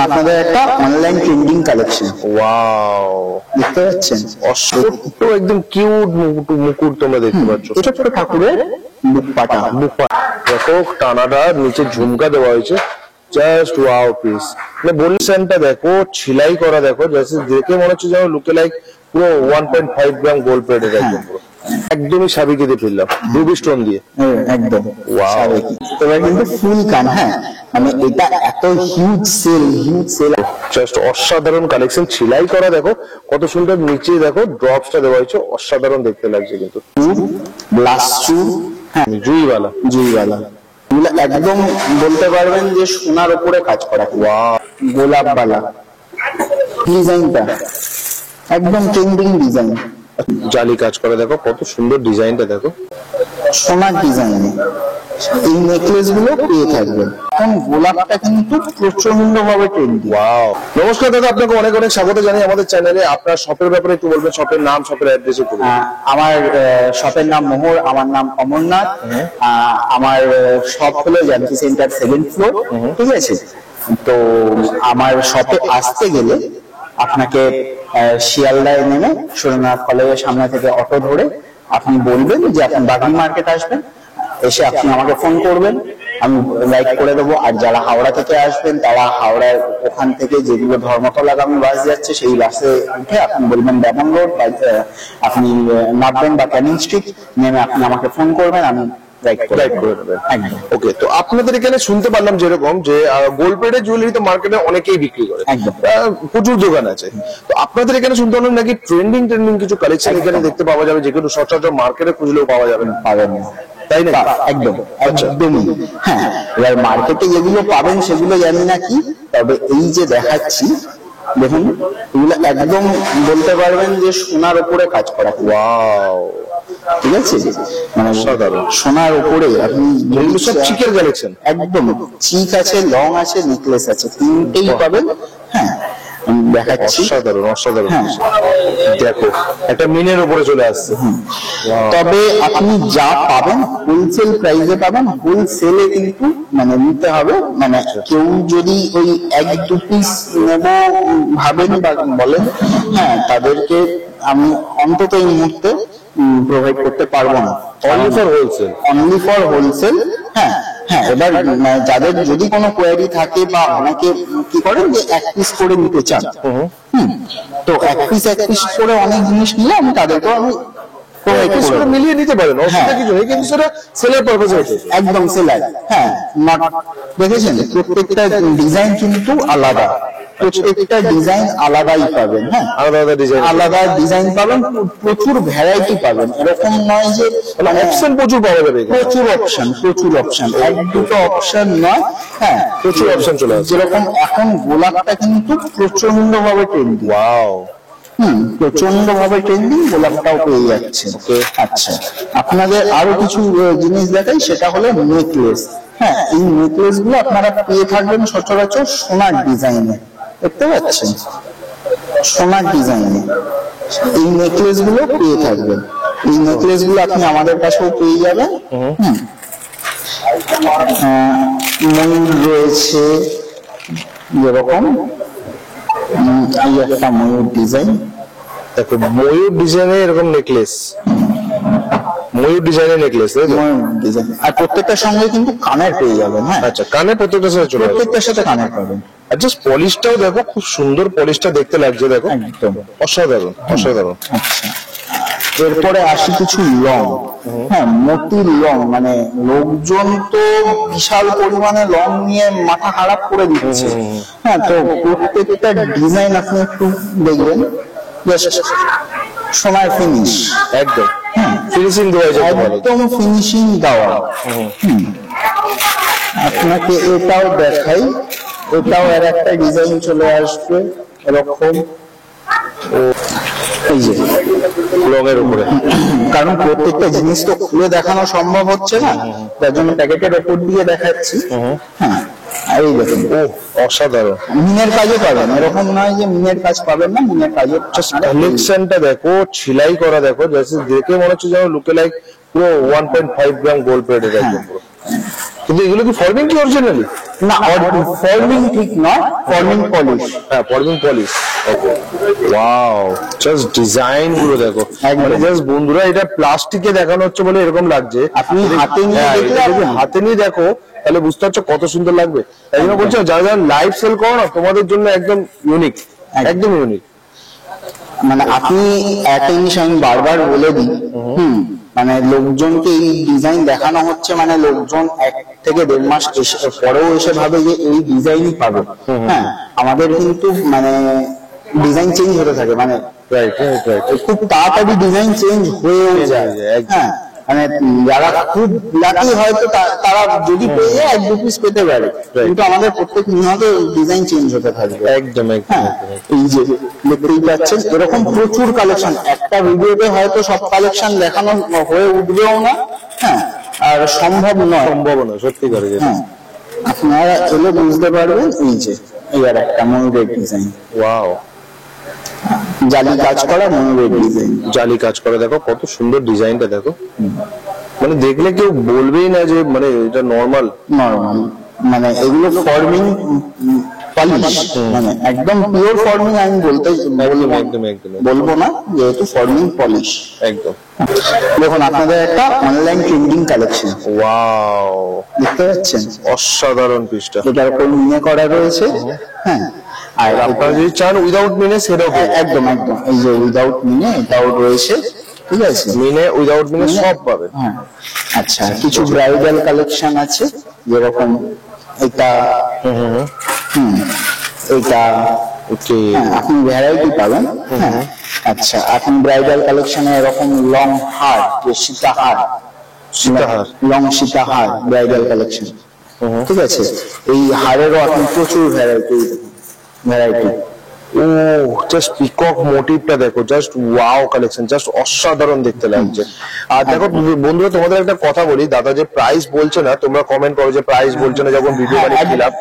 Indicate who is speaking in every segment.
Speaker 1: আপনাদের একটা online trending collection.
Speaker 2: Wow,
Speaker 1: দেখতে পাচ্ছেন
Speaker 2: ছোট্ট একদম কিউট মুকুট তোমরা দেখতে পাচ্ছ।
Speaker 1: এটা ছোট ঠাকুরের মুখ পাটা।
Speaker 2: দেখো টানাটা নিচে ঝুমকা দেওয়া হয়েছে, জাস্ট ওয়াও পিস। মানে বলিশনটা দেখো, ছিলাই করা দেখো, দেখে মনে হচ্ছে যেন লুকে লাইক পুরো 1.5 গ্রাম গোল্ড প্লেটেড একদম পুরো একদমই সাবিকে দিয়ে ফেললাম রুবি স্টোন দিয়ে
Speaker 1: একদম।
Speaker 2: ওয়াও,
Speaker 1: এবার কিন্তু ফুল কান। হ্যাঁ, মানে এটা এত হিউজ সেল
Speaker 2: জাস্ট অসাধারণ কালেকশন। ছিলাই করা দেখো কত সুন্দর, নিচে দেখো ড্রপসটা দেওয়া হয়েছে, অসাধারণ দেখতে লাগছে কিন্তু।
Speaker 1: লাস্টু, হ্যাঁ
Speaker 2: জুইওয়ালা
Speaker 1: এগুলো একদম বলতে পারবেন যে সোনার উপরে কাজ করা।
Speaker 2: ওয়াও,
Speaker 1: গোলাপ বালা ডিজাইনটা একদম ট্রেন্ডিং ডিজাইন।
Speaker 2: জালি কাজ করা দেখো কত সুন্দর ডিজাইনটা দেখো,
Speaker 1: সোনার ডিজাইনে এই নেকলেস গুলো পেয়ে থাকবেন। এখন গোলাপটা কিন্তু প্রচন্ড ভাবে ট্রেন্ডিং।
Speaker 2: ওয়াও। নমস্কার দাদা, আপনাকে অনেক অনেক স্বাগত জানাই আমাদের চ্যানেলে। আপনার শপের ব্যাপারে একটু বলবেন, শপের নাম, শপের অ্যাড্রেস একটু বলুন।
Speaker 1: আমার শপের নাম মোহর, আমার নাম অমরনাথ। আমার শপ হলো জানকি সেন্টার 7th ফ্লোর, ঠিক আছে? তো আমার শপে আসতে গেলে আপনাকে শিয়ালদায় নেমে সুরেন্দ্রনাথ কলেজের সামনে থেকে অটো ধরে আপনি বলবেন যে আপনি বাগনি মার্কেট আসবেন, এসে আপনি আমাকে ফোন করবেন, আমি লাইক করে দেবো। আর যারা হাওড়া থেকে আসবেন তারা হাওড়ার ওখান থেকে যেগুলো ধর্মতলাগামী বাস যাচ্ছে সেই বাসে উঠে আপনি বলবেন ডেমন রোড, আপনি নামবেন বা ক্যানিং স্ট্রিট, নেমে আপনি আমাকে ফোন করবেন, আমি
Speaker 2: ওকে। তো আপনাদের এখানে শুনতে পারলাম যেরকম যে গোল্ড প্লেটেড জুয়েলারি তো মার্কেটে অনেকেই বিক্রি করে, প্রচুর দোকান আছে। তো আপনাদের এখানে শুনতে পারলাম নাকি ট্রেন্ডিং কিছু কালেকশন এখানে দেখতে পাওয়া যাবে, যেগুলো সচরাচর মার্কেটে খুঁজলেও পাওয়া যাবে না।
Speaker 1: পাবেন না, তাই না? একদম একদমই। হ্যাঁ, এবার মার্কেটে যেগুলো পাবেন সেগুলো জানি না কি, তবে এই যে দেখাচ্ছি দেখুন, এগুলো একদম বলতে পারবেন যে সোনার উপরে কাজ করা।
Speaker 2: ওয়াও,
Speaker 1: ঠিক আছে, মানে সোনার উপরে আপনি
Speaker 2: সব চিকের কালেকশন।
Speaker 1: একদম চিক আছে, লং আছে, নেকলেস আছে, তিনটেই পাবেন। হ্যাঁ, দেখাচ্ছি,
Speaker 2: অসাধারণ। দেখো একটা মিনের উপরে চলে আসছে।
Speaker 1: তবে আপনি যা পাবেন হোলসেল প্রাইসে পাবেন। হোলসেলে কিন্তু মানে নিতে হবে, মানে কেউ যদি ওই 1-2 পিস নেব ভাবেন বা বলেন, হ্যাঁ তাদেরকে আমি অন্তত এই মুহূর্তে প্রোভাইড করতে পারবো না। Only for wholesale. হ্যাঁ, এবার যাদের যদি কোনো কোয়ারি থাকে বা অনেকে কি করেন যে 1 পিস করে নিতে চান, তো 1 পিস করে অনেক জিনিস নিলে আমি তাদেরকে
Speaker 2: মিলিয়ে নিতে পারেন, অসুবিধা কিছু নেই, কিন্তু সেটা সেলার পারপাস আছে,
Speaker 1: একদম সেলার। হ্যাঁ, দেখেছেন প্রত্যেকটা ডিজাইন কিন্তু আলাদা, প্রত্যেকটা ডিজাইন আলাদাই পাবেন। হ্যাঁ, আলাদা ডিজাইন পাবেন, প্রচুর ভ্যারাইটি পাবেন। এরকম নয় যে
Speaker 2: অপশন প্রচুর পাওয়া যাবে,
Speaker 1: প্রচুর অপশন, 1-2 অপশন নয়। হ্যাঁ,
Speaker 2: প্রচুর অপশন চলে আসে।
Speaker 1: যেরকম এখন গোলাপটা কিন্তু প্রচন্ড ভাবে ট্রেন্ডিং।
Speaker 2: ওয়াও,
Speaker 1: প্রচন্ড ভাবে ট্রেন্ডিং, গোলাপটাও পেয়ে যাচ্ছে। আচ্ছা, আপনাদের আরো কিছু জিনিস দেখাই, সেটা হলো নেকলেস। হ্যাঁ, এই নেকলেস গুলো আপনারা পেয়ে থাকবেন সচরাচর সোনার ডিজাইনে, দেখতে পাচ্ছেন সোনার ডিজাইনে এই নেকলেস গুলো পেয়ে থাকবেন। এই নেকলেস গুলো আপনি আমাদের কাছেও পেয়ে যাবেন। ময়ূর রয়েছে, যেরকম এই একটা ময়ূর ডিজাইন,
Speaker 2: দেখো ময়ূর ডিজাইনে এরকম নেকলেস, ময়ূর ডিজাইনের নেকলেস,
Speaker 1: আর প্রত্যেকটার সঙ্গে কিন্তু কানের পেয়ে যাবেন। হ্যাঁ,
Speaker 2: আচ্ছা, কানের প্রত্যেকটার সাথে চলে আসবে,
Speaker 1: প্রত্যেকটার সাথে কানের পাবেন।
Speaker 2: আর জাস্ট পলিশটাও দেখো, খুব সুন্দর পলিশটা দেখতে লাগছে, দেখো
Speaker 1: একদম
Speaker 2: অসাধারণ।
Speaker 1: আচ্ছা, এরপরে আসি কিছু লং। হ্যাঁ, মোতির লং, মানে লোকজন তো বিশাল পরিমাণে লং নিয়ে মাথা খারাপ করে দিচ্ছে। হ্যাঁ, তো প্রত্যেকটা ডিজাইন আপনি একটু দেখবেন, সোনার ফিনিশ,
Speaker 2: একদম ফিনিশিং দেওয়া,
Speaker 1: একদম ফিনিশিং দেওয়া। আপনাকে এটাও দেখাই, এটাও এর একটা ডিজাইন চলে আসবে এরকম, এই যে
Speaker 2: লংয়ের উপরে।
Speaker 1: কারণ প্রত্যেকটা জিনিস তো খুলে দেখানো সম্ভব হচ্ছে না, তার জন্য প্যাকেটের ওপর দিয়ে দেখাচ্ছি। হ্যাঁ, এই দেখুন,
Speaker 2: অসাধারণ।
Speaker 1: মিনের কাজও পাবেন, এরকম নয় যে মিনের কাজ পাবেন না, মিনের কাজও।
Speaker 2: কালেকশনটা দেখো, ছিলাই করা দেখো, দেখে মনে হচ্ছে যেন লুকে লাইক পুরো 1.5 গ্রাম গোল্ড প্লেটেড একদম পুরো। কিন্তু এগুলো কি ফর্মিং কি অরিজিনালি?
Speaker 1: না, ফর্মিং ঠিক নয়, ফর্মিং পলিশ।
Speaker 2: হ্যাঁ, ফর্মিং পলিশ। ওকে, ওয়াও, জাস্ট ডিজাইন গুলো দেখো,
Speaker 1: একদম।
Speaker 2: মানে জাস্ট বন্ধুরা এটা প্লাস্টিকে দেখানো হচ্ছে বলে এরকম লাগছে,
Speaker 1: আপনি হাতে নিয়ে
Speaker 2: হ্যাঁ,
Speaker 1: দেখলে
Speaker 2: এটা যদি হাতে নিয়ে দেখো তাহলে বুঝতে পারছো কত সুন্দর লাগবে। তাই জন্য বলছো যারা যারা লাইভ সেল করো না, তোমাদের জন্য একদম ইউনিক, একদম ইউনিক।
Speaker 1: মানে আপনি একটা জিনিস আমি বারবার বলে দিই, মানে লোকজনকে এই ডিজাইন দেখানো হচ্ছে, মানে লোকজন 1 থেকে 1.5 মাস পরেও এসে ভাবে যে এই ডিজাইনই পাবে। হ্যাঁ, আমাদের কিন্তু মানে ডিজাইন চেঞ্জ হতে থাকে, মানে
Speaker 2: রাইট রাইট রাইট।
Speaker 1: খুব তাড়াতাড়ি ডিজাইন চেঞ্জ হয়ে যায়। হ্যাঁ, মানে যারা খুব লাকি হয়তো তারা যদি পেয়ে যায় 1-2 পিস পেতে পারে, কিন্তু আমাদের প্রত্যেক নিহত ডিজাইন চেঞ্জ হতে থাকবে।
Speaker 2: একদম একদম।
Speaker 1: হ্যাঁ, এই যে দেখতেই পাচ্ছেন এরকম প্রচুর কালেকশন, একটা ভিডিওতে হয়তো সব কালেকশন দেখানো হয়ে উঠবেও না। হ্যাঁ, আর সম্ভব নয়,
Speaker 2: সত্যি করে যেটা।
Speaker 1: হ্যাঁ, আপনারা এলে বুঝতে পারবেন। এই যে এবার একটা ময়ূরের ডিজাইন,
Speaker 2: ওয়াও,
Speaker 1: জালি কাজ করা ময়ূরের ডিজাইন।
Speaker 2: জালি কাজ করে দেখো, কত সুন্দর ডিজাইনটা দেখো, মানে দেখলে কেউ বলবেই না যে মানে এটা নর্মাল।
Speaker 1: নরমাল, মানে এগুলো ফর্মিং পলিশ, মানে একদম পিওর ফর্মিং আমি বলবো না, যেহেতু ফর্মিং পলিশ
Speaker 2: একদম।
Speaker 1: দেখুন আপনাদের একটা অনলাইন ট্রেন্ডিং কালেকশন,
Speaker 2: ওয়াও,
Speaker 1: দেখতে পাচ্ছেন
Speaker 2: অসাধারণ পিসটা।
Speaker 1: এটার উপর মিনে করা রয়েছে। হ্যাঁ, আর
Speaker 2: আপনারা যদি চান উইদাউট মিনে সেটাও
Speaker 1: একদম একদম, এই যে উইদাউট মিনে এটাও রয়েছে, ঠিক আছে।
Speaker 2: মিনে উইদাউট মিনে সব পাবে।
Speaker 1: হ্যাঁ, আচ্ছা, কিছু ব্রাইডাল কালেকশন আছে, যেরকম এটা, এটা,
Speaker 2: ওকে,
Speaker 1: আপনি ভ্যারাইটি পাবেন। হ্যাঁ, আচ্ছা, আপনি ব্রাইডাল কালেকশনে এরকম লং হার, যে সীতাহার, লং সীতাহার ব্রাইডাল কালেকশন, ঠিক আছে। এই হারেরও আপনি প্রচুর ভ্যারাইটি।
Speaker 2: ও জাস্ট পিকক মোটিভটা দেখো, জাস্ট ওয়াও কালেকশন, জাস্ট অসাধারণ দেখতে লাগছে। আর দেখো বন্ধুরা, তোমাদের একটা কথা বলি, দাদা যে প্রাইস বলছে না, তোমরা কমেন্ট করো যে প্রাইস বলছে না যখন ভিডিও বানিয়েছিলাম।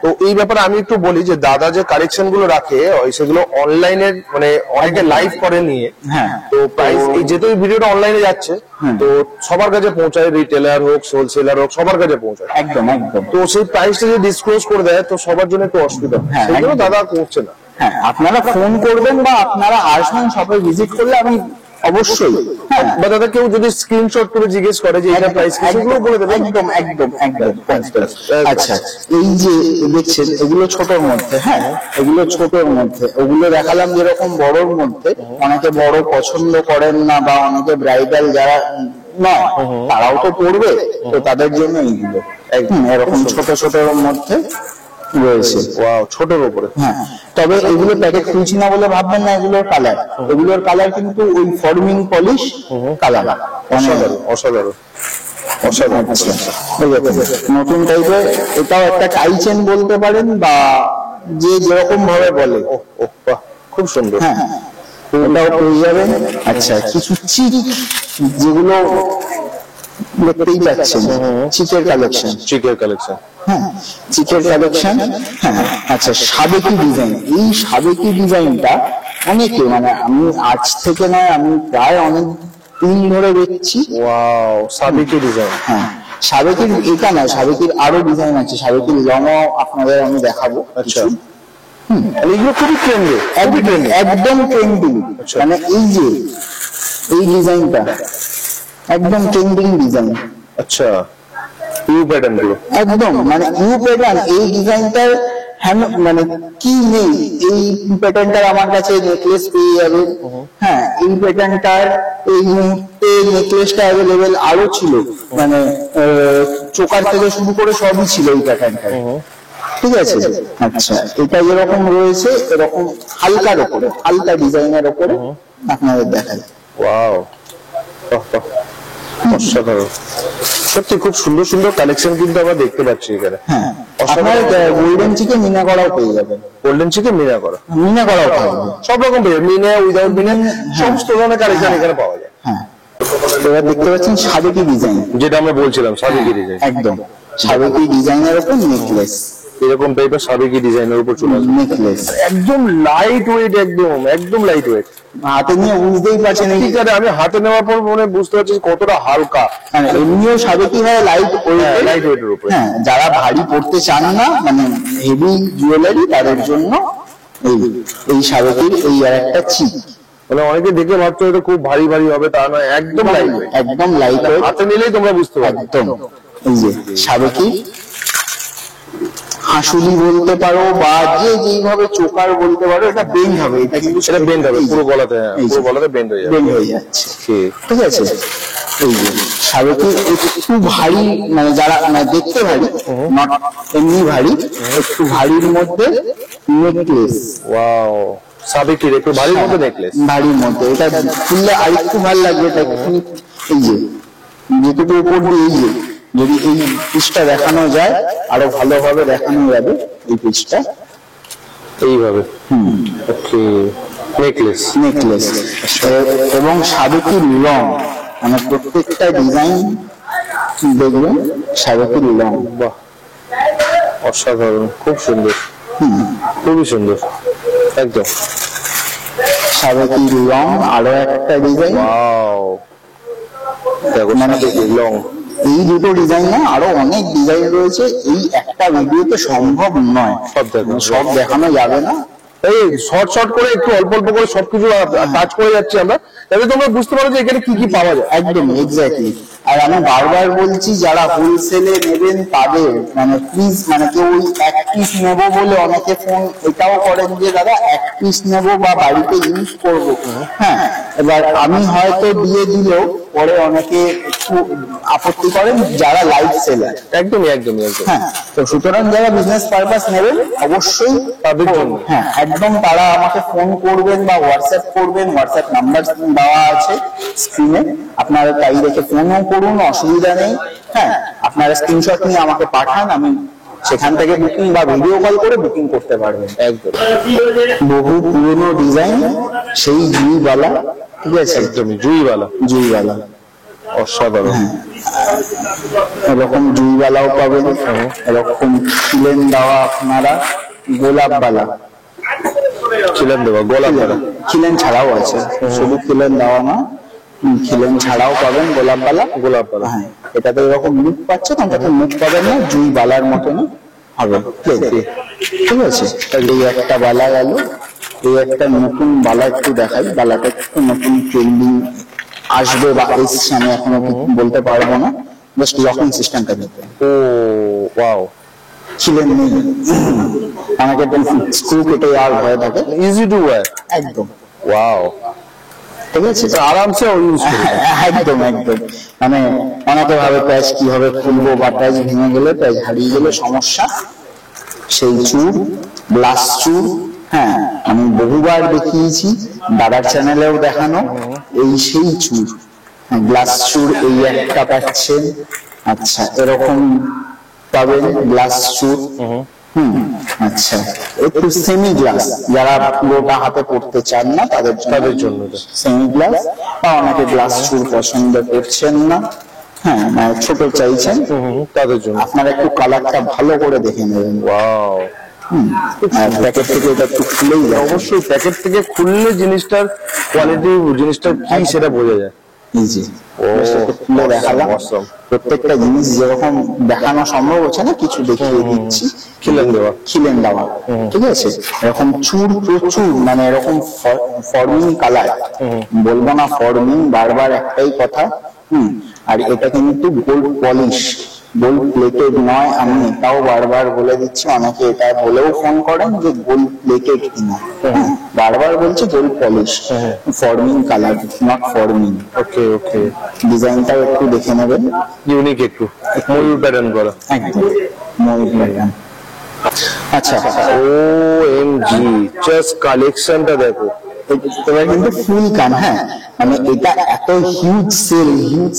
Speaker 2: তো এই ব্যাপারে আমি একটু বলি যে দাদা যে কালেকশন গুলো রাখে সেগুলো অনলাইনের, মানে অনেকে লাইভ করে নিয়ে, তো প্রাইস এই যেহেতু এই ভিডিওটা অনলাইনে যাচ্ছে, তো সবার কাছে পৌঁছায়, রিটেলার হোক হোলসেলার হোক সবার কাছে পৌঁছায়।
Speaker 1: একদম একদম।
Speaker 2: তো সেই প্রাইসটা যদি ডিসক্লোজ করে দেয় তো সবার জন্য একটু অসুবিধা, সেগুলো দাদা করছে না।
Speaker 1: হ্যাঁ, আপনারা ফোন করবেন বা আপনারা আসবেন, শপে ভিজিট করলে আমি অবশ্যই,
Speaker 2: বা দাদা কেউ যদি স্ক্রিনশট করে জিজ্ঞেস করে যে এটা প্রাইস সেগুলো বলে দেবেন।
Speaker 1: একদম একদম একদম। আচ্ছা, এই যে দেখছেন এগুলো ছোটর মধ্যে, হ্যাঁ, এগুলো ছোটর মধ্যে, ওগুলো দেখালাম যেরকম বড়র মধ্যে। অনেকে বড় পছন্দ করেন না, বা অনেকে ব্রাইডাল যারা নয় তারাও তো পড়বে, তো তাদের জন্য এইগুলো এরকম ছোট ছোটর মধ্যে রয়েছে।
Speaker 2: ওয়াও, ছোটর উপরে।
Speaker 1: হ্যাঁ, তবে এগুলো প্যাকেট খুলছি না বলে ভাববেন না, এগুলোর কালার, এগুলোর কালার কিন্তু ওই ফর্মিং পলিশ কালার।
Speaker 2: অসাধারণ অসাধারণ অসাধারণ।
Speaker 1: নতুন টাইপের, এটাও একটা টাই চেন বলতে পারেন, বা যে যেরকম ভাবে বলে।
Speaker 2: খুব সুন্দর।
Speaker 1: হ্যাঁ, ওটাও পেয়ে যাবেন। আচ্ছা, কিছু চিক, যেগুলো দেখতেই পাচ্ছেন, চিকের কালেকশন,
Speaker 2: চিকের কালেকশন।
Speaker 1: হ্যাঁ, চিকের কালেকশন। হ্যাঁ, আচ্ছা, সাবেকি ডিজাইন, এই সাবেকি ডিজাইনটা অনেকে, মানে আমি আজ থেকে নয়, আমি প্রায় অনেক দিন ধরে দেখছি।
Speaker 2: ওয়াও, সাবেকি ডিজাইন।
Speaker 1: হ্যাঁ, সাবেকির এটা নয়, সাবেকির আরো ডিজাইন আছে, সাবেকির লংও আপনাদের আমি দেখাবো।
Speaker 2: আচ্ছা, এগুলো খুবই ট্রেন্ডি,
Speaker 1: একদম ট্রেন্ডিং। মানে এই যে এই ডিজাইনটা একদম ট্রেন্ডিং ডিজাইন।
Speaker 2: আচ্ছা, ইউ প্যাটার্ন গুলো
Speaker 1: একদম, মানে ইউ প্যাটার্ন, এই ডিজাইনটার মানে কি নেই, এই প্যাটার্নটার আমার কাছে নেকলেস পেয়ে যাবে। হ্যাঁ, এই প্যাটার্নটার এই মুহূর্তে নেকলেসটা অ্যাভেলেবেল আরো ছিল, মানে চোকার থেকে শুরু করে সবই ছিল এই প্যাটার্নটা, ঠিক আছে। আচ্ছা, এটা যেরকম রয়েছে এরকম হালকার উপরে, হালকা ডিজাইনের উপরে আপনাদের দেখাই।
Speaker 2: ওয়াও, অসাধারণ, সত্যি খুব সুন্দর সুন্দর কালেকশন কিন্তু আমরা দেখতে পাচ্ছি এখানে।
Speaker 1: হ্যাঁ, আপনার গোল্ডেন চিকে মিনা করাও পেয়ে যাবেন,
Speaker 2: গোল্ডেন চিকে মিনা করা,
Speaker 1: মিনা করাও থাকবে,
Speaker 2: সব রকম পেয়ে যাবেন, মিনে উইদাউট মিনে সমস্ত ধরনের কালেকশন এখানে পাওয়া যায়।
Speaker 1: হ্যাঁ, এবার দেখতে পাচ্ছেন সাবেকি ডিজাইন,
Speaker 2: যেটা আমরা বলছিলাম সাবেকি ডিজাইন।
Speaker 1: একদম সাবেকি ডিজাইনের উপর নেকলেস।
Speaker 2: এরকম টাইপের সাবেকি ডিজাইনের উপর চলে আসবে,
Speaker 1: নেকলেস
Speaker 2: একদম লাইট ওয়েট, একদম লাইট ওয়েট।
Speaker 1: হাতে নিয়ে বুঝতেই পারছেন
Speaker 2: ঠিক আছে, আমি হাতে নেওয়ার পর মনে বুঝতে পারছি কতটা হালকা।
Speaker 1: এমনিও সাবেকি হয় লাইট
Speaker 2: লাইট ওয়েটের উপরে।
Speaker 1: হ্যাঁ, যারা ভারী পড়তে চান না মানে হেভি জুয়েলারি তাদের জন্য এই সাবেকির এই আর একটা চিপ।
Speaker 2: মানে অনেকে দেখে ভাবছো এটা খুব ভারী ভারী হবে, তা নয়, একদম লাইট ওয়েট।
Speaker 1: একদম লাইট ওয়েট,
Speaker 2: হাতে নিলেই তোমরা বুঝতে পারবে।
Speaker 1: একদম। এই যে সাবেকি হাসুলি বলতে পারো বা যে যেইভাবে চোকার বলতে পারো, এটা বেন্ড হবে, এটা কিন্তু
Speaker 2: সেটা বেন্ড হবে পুরো গলাতে, পুরো গলাতে বেন্ড হয়ে যাবে,
Speaker 1: বেন্ড হয়ে যাচ্ছে।
Speaker 2: ঠিক
Speaker 1: ঠিক আছে। এই যে সাবেকি একটু ভারী, মানে যারা মানে দেখতে ভারী, নট এমনি ভারী, একটু ভারীর মধ্যে নেকলেস।
Speaker 2: ওয়াও, সাবেকির একটু ভারীর মধ্যে নেকলেস,
Speaker 1: ভারীর মধ্যে এটা খুললে আর একটু ভালো লাগবে। এটা একটুখানি এই যে যেটুকু উপর দিয়ে এই যে যদি এই পিসটা দেখানো যায় আরো ভালোভাবে দেখানো যাবে এই পিসটা
Speaker 2: এইভাবে। ওকে, নেকলেস
Speaker 1: নেকলেস এবং সাবেকির লং, মানে প্রত্যেকটা ডিজাইন দেখবেন সাবেকির লং।
Speaker 2: বাহ, অসাধারণ, খুব সুন্দর, খুবই সুন্দর, একদম
Speaker 1: সাবেকির লং। আরো একটা ডিজাইন,
Speaker 2: ওয়াও, দেখো
Speaker 1: মানে
Speaker 2: সাবেকির লং।
Speaker 1: এই দুটো ডিজাইন না, আরো অনেক ডিজাইন রয়েছে, এই একটা ভিডিওতে সম্ভব নয় সব দেখানো যাবে না।
Speaker 2: এই শর্ট শর্ট করে একটু অল্প অল্প করে সবকিছু টাচ করে যাচ্ছি আমরা, যাতে তোমরা বুঝতে পারো যে এখানে কি কি পাওয়া যায়।
Speaker 1: একদম এক্স্যাক্টলি। আর আমি বারবার বলছি, যারা হোলসেলে নেবেন তাদের মানে প্লিজ, মানে কেউ ওই এক পিস নেবো বলে অনেকে ফোন এটাও করেন যে দাদা এক পিস নেবো বা বাড়িতে ইউজ করবো। হ্যাঁ, এবার আমি হয়তো দিয়ে দিলেও পরে অনেকে একটু আপত্তি করেন যারা লাইভ সেলার।
Speaker 2: একদমই একদমই একদম।
Speaker 1: হ্যাঁ, তো সুতরাং যারা বিজনেস পারপাস নেবেন অবশ্যই
Speaker 2: তাদের জন্য।
Speaker 1: হ্যাঁ, একদম তারা আমাকে ফোন করবেন বা হোয়াটসঅ্যাপ করবেন, হোয়াটসঅ্যাপ নাম্বার দেওয়া আছে স্ক্রিনে, আপনারা তাই দেখে ফোনও করুন, অসুবিধা নেই। হ্যাঁ, আপনারা স্ক্রিনশট নিয়ে আমাকে পাঠান, আমি সেখান থেকে বুকিং বা ভিডিও কল করে বুকিং করতে পারবেন।
Speaker 2: একদম
Speaker 1: বহু পুরনো ডিজাইন, সেই জুইওয়ালা। ঠিক আছে,
Speaker 2: একদমই জুইওয়ালা,
Speaker 1: জুইওয়ালা
Speaker 2: অসাধারণ।
Speaker 1: এরকম জুইওয়ালাও পাবেন, এরকম খিলেন দেওয়া আপনারা গোলাপওয়ালা,
Speaker 2: ছিলেন দেওয়া গোলাপওয়ালা,
Speaker 1: খিলেন ছাড়াও আছে, শুধু খিলেন দেওয়া না, খিলেন ছাড়াও পাবেন গোলাপওয়ালা।
Speaker 2: গোলাপওয়ালা,
Speaker 1: হ্যাঁ, এটাতে এরকম মুখ পাচ্ছে, ওটাতে মুখ পাবেন না, জুইওয়ালার মতনই হবে। ঠিক আছে, এই একটা বালা গেল। এই একটা নতুন বালা একটু দেখাই, বালাটা একটু নতুন ট্রেন্ডিং আসবে বা এসছে, আমি এখনো বলতে পারবো না, জাস্ট লকিং সিস্টেমটা দেখবেন।
Speaker 2: ও ওয়াও,
Speaker 1: ছিলেন নেই, আমাকে স্ক্রু কেটে আর ভয় থাকে।
Speaker 2: ইজি টু ওয়্যার,
Speaker 1: একদম
Speaker 2: ওয়াও,
Speaker 1: ঠিক আছে,
Speaker 2: আরামসে ইউজ করতে।
Speaker 1: একদম একদম। মানে অনেকে ভাবে প্যাচ কিভাবে খুলবো, বা প্যাচ ভেঙে গেলে, প্যাচ হারিয়ে গেলে সমস্যা। সেই চুর, গ্লাস চুর, হ্যাঁ আমি বহুবার দেখিয়েছি, দাদার চ্যানেলেও দেখানো, এই সেই চুর, গ্লাস চুর। এই একটা পাচ্ছেন, আচ্ছা এরকম পাবেন গ্লাস চুর। আচ্ছা, একটু সেমি গ্লাস, যারা পুরোটা হাতে পড়তে চান না তাদের জন্য সেমি গ্লাস, বা অনেকে গ্লাস চুর পছন্দ করছেন না, হ্যাঁ মানে ছোট চাইছেন,
Speaker 2: তাদের জন্য
Speaker 1: আপনারা একটু কালারটা ভালো করে দেখে নেবেন।
Speaker 2: ওয়াও,
Speaker 1: প্যাকেট থেকে এটা একটু খুলেই যায়।
Speaker 2: অবশ্যই প্যাকেট থেকে খুললে জিনিসটার কোয়ালিটি, জিনিসটা কি সেটা বোঝা যায়।
Speaker 1: খুলে দেখালাম, প্রত্যেকটা জিনিস যেরকম দেখানো সম্ভব হচ্ছে না কিছু দেখিয়ে দিচ্ছি।
Speaker 2: খিলেন দেওয়া,
Speaker 1: খিলেন দেওয়া, ঠিক আছে। এরকম চুর প্রচুর, মানে এরকম ফর্মিং কালার, বলবো না ফর্মিং, বারবার একটাই কথা। আর এটা কিন্তু গোল্ড পলিশ, গোল্ড প্লেটেড নয়, আমি এটাও বারবার বলে দিচ্ছি। অনেকে এটা বলেও ফোন করেন যে গোল্ড প্লেটেড কিনা, বারবার বলছে gold polish, forming colour, not forming.
Speaker 2: Okay okay,
Speaker 1: ডিজাইনটাও একটু দেখে নেবেন,
Speaker 2: ইউনিক, একটু ময়ূর প্যাটার্ন করা,
Speaker 1: একদম ময়ূর প্যাটার্ন। আচ্ছা,
Speaker 2: OMG, জাস্ট কালেকশনটা দেখো,
Speaker 1: এবার কিন্তু ফুল কান, হ্যাঁ মানে এটা এত হিউজ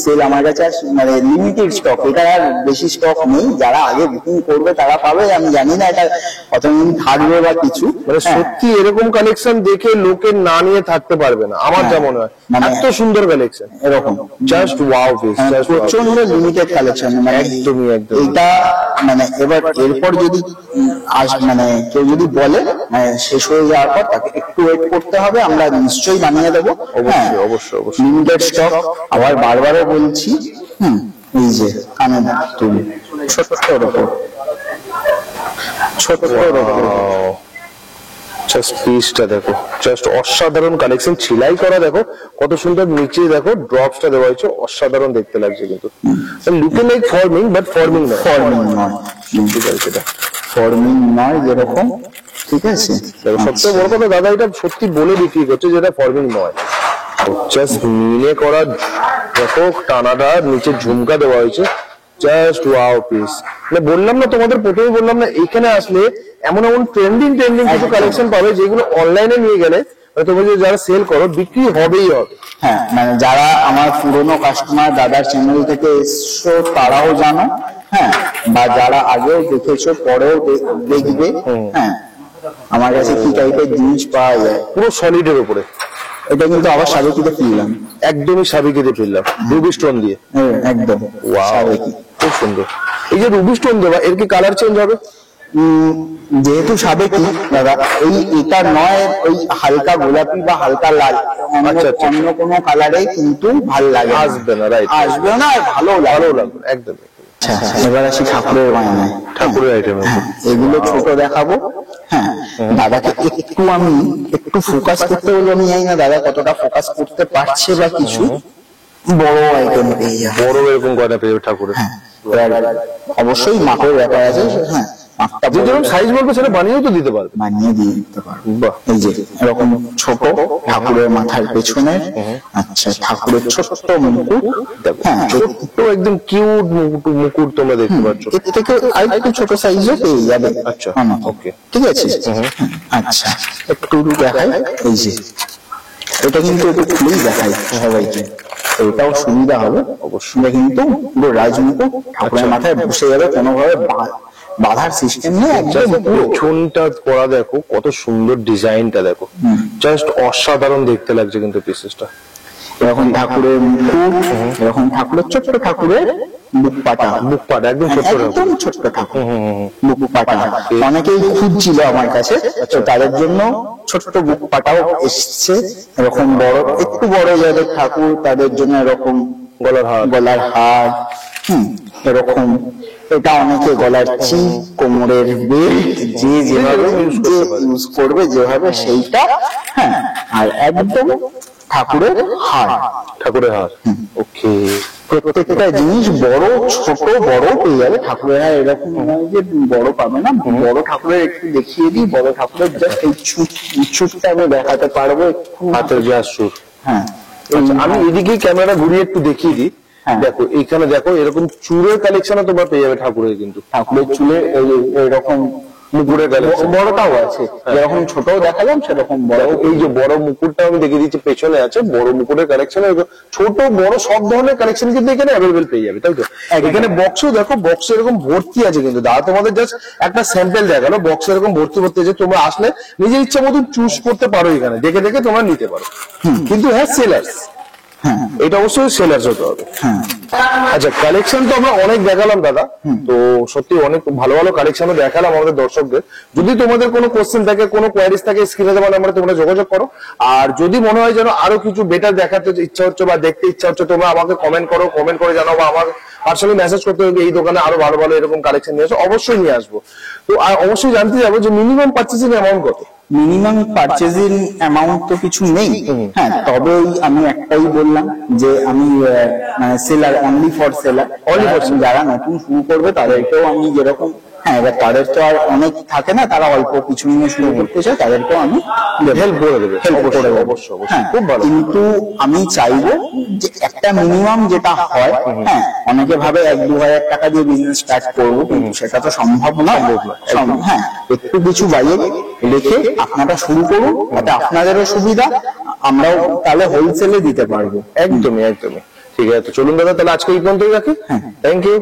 Speaker 1: সেল আমার কাছে মানে লিমিটেড স্টক, এটা আর বেশি স্টক নেই। যারা আগে বুকিং করবে তারা পাবে, আমি জানি না এটা কতদিন থাকবে বা কিছু।
Speaker 2: মানে সত্যি এরকম কালেকশন দেখে লোকে না নিয়ে থাকতে পারবে না, আমার যা মনে হয়। এত সুন্দর কালেকশন
Speaker 1: এরকম
Speaker 2: জাস্ট ওয়াও পিস,
Speaker 1: প্রচন্ড লিমিটেড কালেকশন, মানে
Speaker 2: একদমই
Speaker 1: এটা মানে এবার এরপর যদি মানে কেউ যদি বলে মানে শেষ হয়ে যাওয়ার পর তাকে একটু ওয়েট করতে হবে, আমরা নিশ্চয়ই বানিয়ে দেবো।
Speaker 2: অবশ্যই অবশ্যই অবশ্যই
Speaker 1: লিমিটেড স্টক, আবার বারবারও বলছি। এই যে কানের দুল ছোট্টর ওপর, ছোট্টর ওপর
Speaker 2: জাস্ট পিসটা দেখো, জাস্ট অসাধারণ কালেকশন, ছিলাই করা দেখো কত সুন্দর, নিচে দেখো ড্রপসটা দেওয়া হয়েছে, অসাধারণ দেখতে লাগছে। কিন্তু looking like forming, but forming নয়,
Speaker 1: ফর্মিং নয়,
Speaker 2: সেটা
Speaker 1: ফর্মিং নয় যেরকম, ঠিক আছে।
Speaker 2: সবচেয়ে বড় কথা দাদা, এটা সত্যি বলে বিক্রি করছে যেটা ফর্মিং নয়। জাস্ট মিনে করা দেখো, টানাটা নিচে ঝুমকা দেওয়া হয়েছে, জাস্ট ওয়াও পিস। মানে বললাম না তোমাদের, প্রথমে বললাম না, এখানে আসলে এমন এমন ট্রেন্ডিং কিছু কালেকশন পাবে যেগুলো অনলাইনে নিয়ে গেলে তোমরা যারা সেল করো বিক্রি হবেই হবে।
Speaker 1: হ্যাঁ মানে যারা আমার পুরনো কাস্টমার দাদার চ্যানেল থেকে এসছো তারাও জানো, হ্যাঁ বা যারা আগেও দেখেছো পরেও দেখবে, হ্যাঁ আমার কাছে কি টাইপের জিনিস পাওয়া যায়
Speaker 2: পুরো সলিডের উপরে।
Speaker 1: এটা কিন্তু আবার সাবেকিতে ফিরলাম,
Speaker 2: একদমই সাবেকিতে ফিরলাম, রুবি স্টোন দিয়ে,
Speaker 1: একদম সাবেকি,
Speaker 2: খুব সুন্দর। এই যে রুবি স্টোন দেওয়া, এর কি কালার চেঞ্জ হবে?
Speaker 1: যেহেতু সাবেকি দাদা, এটা নয় ওই হালকা গোলাপি বা হালকা লাল, অন্য কোনো কালারে কিন্তু ভাল লাগে,
Speaker 2: আসবে না, রাইট,
Speaker 1: আসবে না, আর ভালো লাগবে
Speaker 2: একদম।
Speaker 1: এবার আসি ঠাকুরের বানায়,
Speaker 2: ঠাকুরের আইটেম,
Speaker 1: এগুলো ছোট দেখাবো। হ্যাঁ দাদাকে আমি একটু ফোকাস করতে বলবো, আমি জানি না দাদা কতটা ফোকাস করতে পারছে বা কিছু। বড় আইটেম পেয়ে যাবে,
Speaker 2: বড় এরকম গয়না পেয়ে যাবে ঠাকুরের।
Speaker 1: অবশ্যই মাপের ব্যাপার আছে, হ্যাঁ
Speaker 2: যেরকম সাইজ বলবে সেটা বানিয়েও তো দিতে পারবে,
Speaker 1: বানিয়ে দিয়ে দিতে পারবো। এই যে এরকম ছোট ঠাকুরের মাথার পেছনের, আচ্ছা ঠাকুরের ছোট্ট মুকুট, হ্যাঁ
Speaker 2: ছোট্ট একদম কিউট মুকুট তোমরা দেখতে পাচ্ছ।
Speaker 1: এর থেকে আরেকটু ছোট সাইজও পেয়ে যাবে।
Speaker 2: আচ্ছা ওকে,
Speaker 1: ঠিক আছে। আচ্ছা একটু দেখাই, এই যে এটা কিন্তু একটু খুলেই দেখাই সবাইকে, এটাও সুবিধা হবে অবশ্যই। কিন্তু পুরো রাজমুকুট ঠাকুরের মাথায় বসে যাবে, কোনোভাবে বাধার সিস্টেম নেই, একদম
Speaker 2: পেছনটা পড়া দেখো কত সুন্দর, ডিজাইনটা দেখো জাস্ট অসাধারণ দেখতে লাগছে কিন্তু পিসেসটা।
Speaker 1: এরকম ঠাকুরের মুকুট, এরকম ঠাকুরের ছোট্ট ঠাকুরের বুকপাটা
Speaker 2: একদম
Speaker 1: ছোট্ট ঠাকুর বুকপাটা অনেকেই খুঁজছিল আমার কাছে, তো তাদের জন্য ছোট্ট বুকপাটাও এসছে। এরকম বড়, একটু বড় যাদের ঠাকুর তাদের জন্য এরকম গলার হার, এরকম এটা অনেকে গলার চিপ, কোমরের বেল্ট, যে যেভাবে ইউজ করবে যেভাবে সেইটা, হ্যাঁ আর একদম ঠাকুরের হার,
Speaker 2: ওকে।
Speaker 1: প্রত্যেকটা জিনিস বড় ছোট বড় পেয়ে যাবে। ঠাকুরের হার এরকম নয় যে বড় পাবে না, বড় ঠাকুরের একটু দেখিয়ে দিই, বড় ঠাকুরের জাস্ট এই ছুটটা আমি দেখাতে পারবো,
Speaker 2: হাতের যে সুর।
Speaker 1: হ্যাঁ
Speaker 2: আমি এদিকে ক্যামেরা ঘুরিয়ে একটু দেখিয়ে দিই, দেখো এইখানে দেখো এরকম চুলের কালেকশনও তোমরা পেয়ে যাবে ঠাকুরের, কিন্তু
Speaker 1: ঠাকুরের চুলে এইরকম মুকুটের বড়টাও আছে, যেরকম ছোটও দেখালাম সেরকম বড়।
Speaker 2: এই যে বড় মুকুটটা আমি দেখিয়ে দিচ্ছি, পেছনে আছে বড় মুকুটের কালেকশন, ছোট বড় সব ধরনের কালেকশন কিন্তু এখানে অ্যাভেলেবেল পেয়ে যাবে, তাই তো? এখানে বক্সও দেখো, বক্স এরকম ভর্তি আছে, কিন্তু দাদা তোমাদের জাস্ট একটা স্যাম্পল দেখালো, বক্স এরকম ভর্তি আছে, তোমরা আসলে নিজের ইচ্ছা মতন চুজ করতে পারো, এখানে দেখে দেখে তোমরা নিতে পারো। কিন্তু হ্যাঁ সেলার্স, এটা অবশ্যই সেলার্স হতে হবে। আচ্ছা কালেকশন তো আমরা অনেক দেখালাম দাদা, তো সত্যি অনেক ভালো ভালো কালেকশনও দেখালাম আমাদের দর্শকদের। যদি তোমাদের কোনো কোশ্চেন থাকে, কোনো কোয়ারিজ থাকে, স্ক্রিনে দেওয়া নাম্বারে তোমরা যোগাযোগ করো। আর যদি মনে হয় যেন আরো কিছু বেটার দেখাতে ইচ্ছা হচ্ছে বা দেখতে ইচ্ছা হচ্ছে, তোমরা আমাকে কমেন্ট করে জানাও, বা আমার পার্সোনালি মেসেজ করতে হবে এই দোকানে আরো ভালো ভালো এরকম কালেকশন নিয়ে আসো, অবশ্যই নিয়ে আসবো। তো আর অবশ্যই জানতে যাবো যে মিনিমাম পারচেজিং অ্যামাউন্ট কত?
Speaker 1: মিনিমাম পারচেজিং অ্যামাউন্ট তো কিছু নেই, হ্যাঁ তবে আমি একটাই বললাম যে আমি সেলার, অনলি ফর সেলার, যারা নতুন শুরু করবে তাদেরকেও আমি যেরকম হ্যাঁ, এবার তাদের তো আর অনেক থাকে না, তারা অল্প কিছু নিয়ে শুরু করতে চায়, তাদেরকেও আমি
Speaker 2: হেল্প করে দেবে,
Speaker 1: হেল্প করে দেবো।
Speaker 2: অবশ্যই অবশ্যই,
Speaker 1: হ্যাঁ,
Speaker 2: খুব ভালো।
Speaker 1: কিন্তু আমি চাইবো যে একটা মিনিমাম যেটা হয়, হ্যাঁ, অনেকে ভাবে 1-2 হাজার টাকা দিয়ে বিজনেস স্টার্ট করবো, কিন্তু সেটা তো সম্ভব নয়। হ্যাঁ, একটু কিছু বাজেট রেখে আপনারা শুরু করুন, তাতে আপনাদেরও সুবিধা, আমরাও তাহলে হোলসেলে দিতে পারবো।
Speaker 2: একদমই একদমই। ঠিক আছে, তো চলুন দাদা, তাহলে আজকে এই পর্যন্তই রাখি। Thank you.